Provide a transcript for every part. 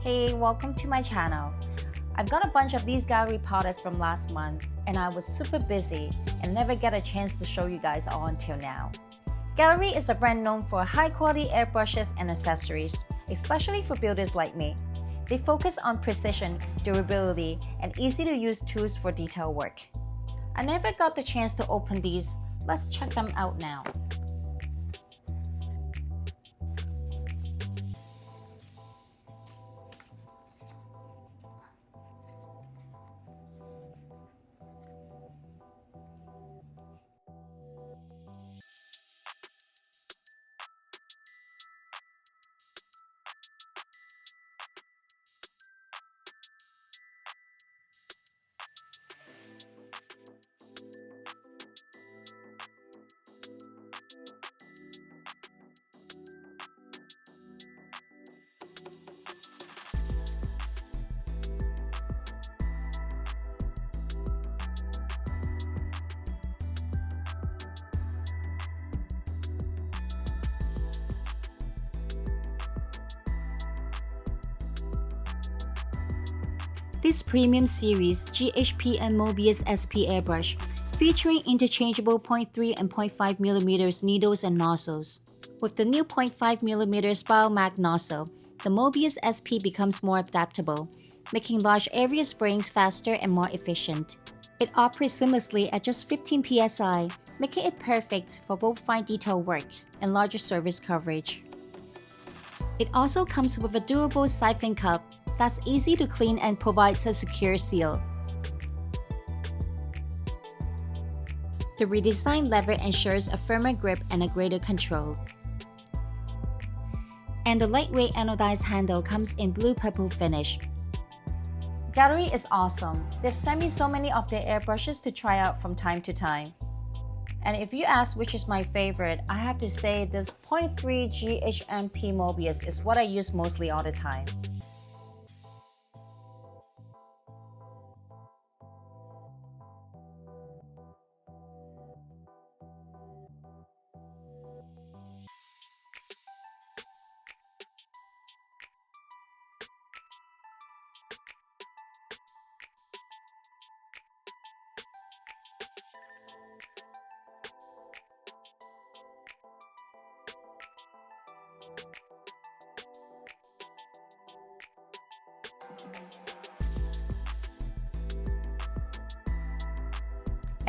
Hey, welcome to my channel. I've got a bunch of these Gaahleri products from last month and I was super busy and never get a chance to show you guys all until now. Gaahleri is a brand known for high quality airbrushes and accessories, especially for builders like me. They focus on precision, durability, and easy to use tools for detail work. I never got the chance to open these. Let's check them out now. This premium series GHP and Mobius SP airbrush featuring interchangeable 0.3 and 0.5mm needles and nozzles. With the new 0.5mm Biomag nozzle, the Mobius SP becomes more adaptable, making large area sprayings faster and more efficient. It operates seamlessly at just 15 psi, making it perfect for both fine detail work and larger surface coverage. It also comes with a durable siphon cup that's easy to clean and provides a secure seal. The redesigned lever ensures a firmer grip and a greater control. And the lightweight anodized handle comes in blue-purple finish. Gaahleri is awesome. They've sent me so many of their airbrushes to try out from time to time. And if you ask which is my favorite, I have to say this 0.3 GHMP Mobius is what I use mostly all the time.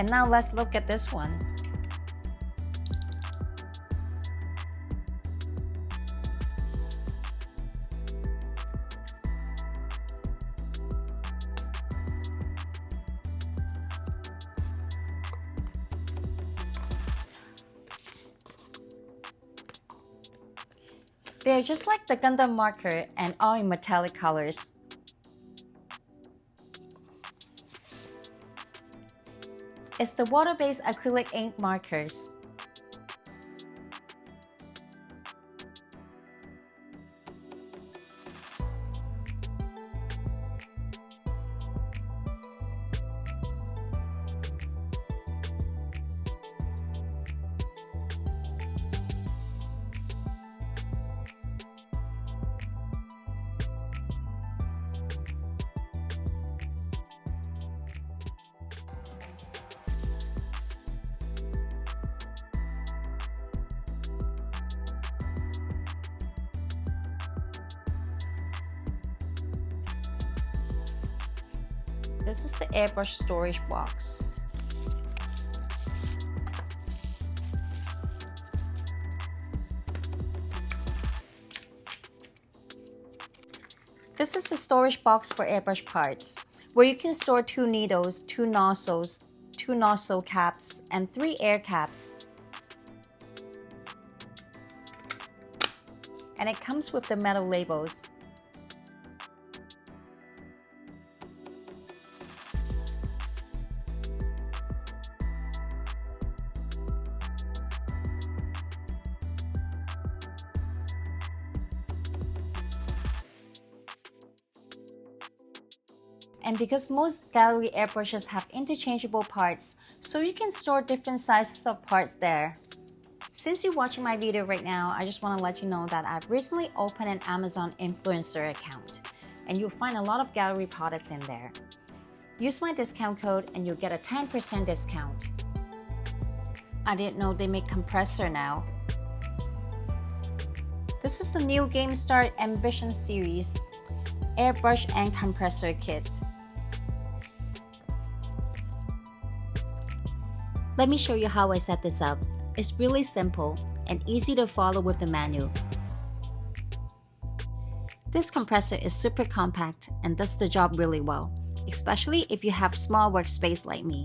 And now let's look at this one. They're just like the Gundam marker and all in metallic colors. It's the water-based acrylic ink markers. This is the airbrush storage box. This is the storage box for airbrush parts, where you can store 2 needles, 2 nozzles, 2 nozzle caps, and 3 air caps. And it comes with the metal labels. And because most Gaahleri airbrushes have interchangeable parts, so you can store different sizes of parts there. Since you're watching my video right now, I just want to let you know that I've recently opened an Amazon influencer account. and you'll find a lot of Gaahleri products in there. Use my discount code and you'll get a 10% discount. I didn't know they make compressor now. This is the new Game Start Ambition series Airbrush and Compressor kit. Let me show you how I set this up. It's really simple and easy to follow with the manual. This compressor is super compact and does the job really well, especially if you have small workspace like me.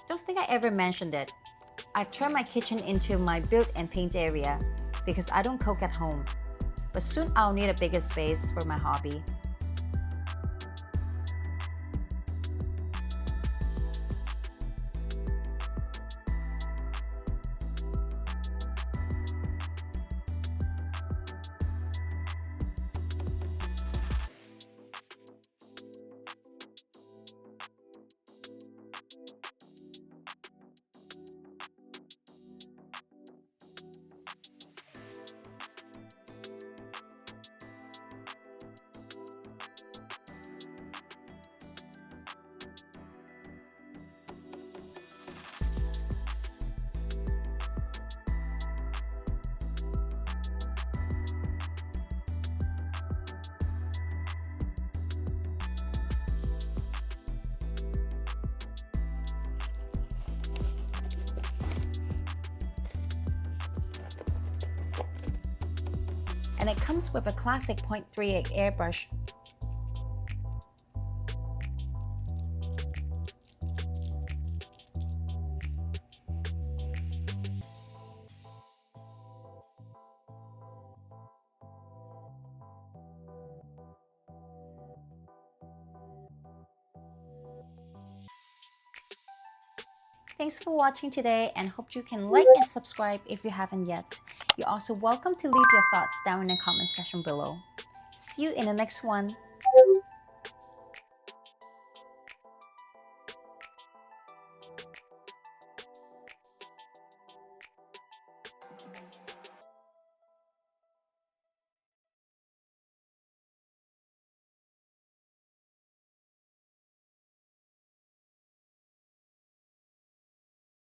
Don't think I ever mentioned it. I turned my kitchen into my build and paint area because I don't cook at home. But soon I'll need a bigger space for my hobby. And it comes with a classic 0.38 airbrush. Thanks for watching today and hope you can like and subscribe if you haven't yet. You're also welcome to leave your thoughts down in the comment section below. See you in the next one.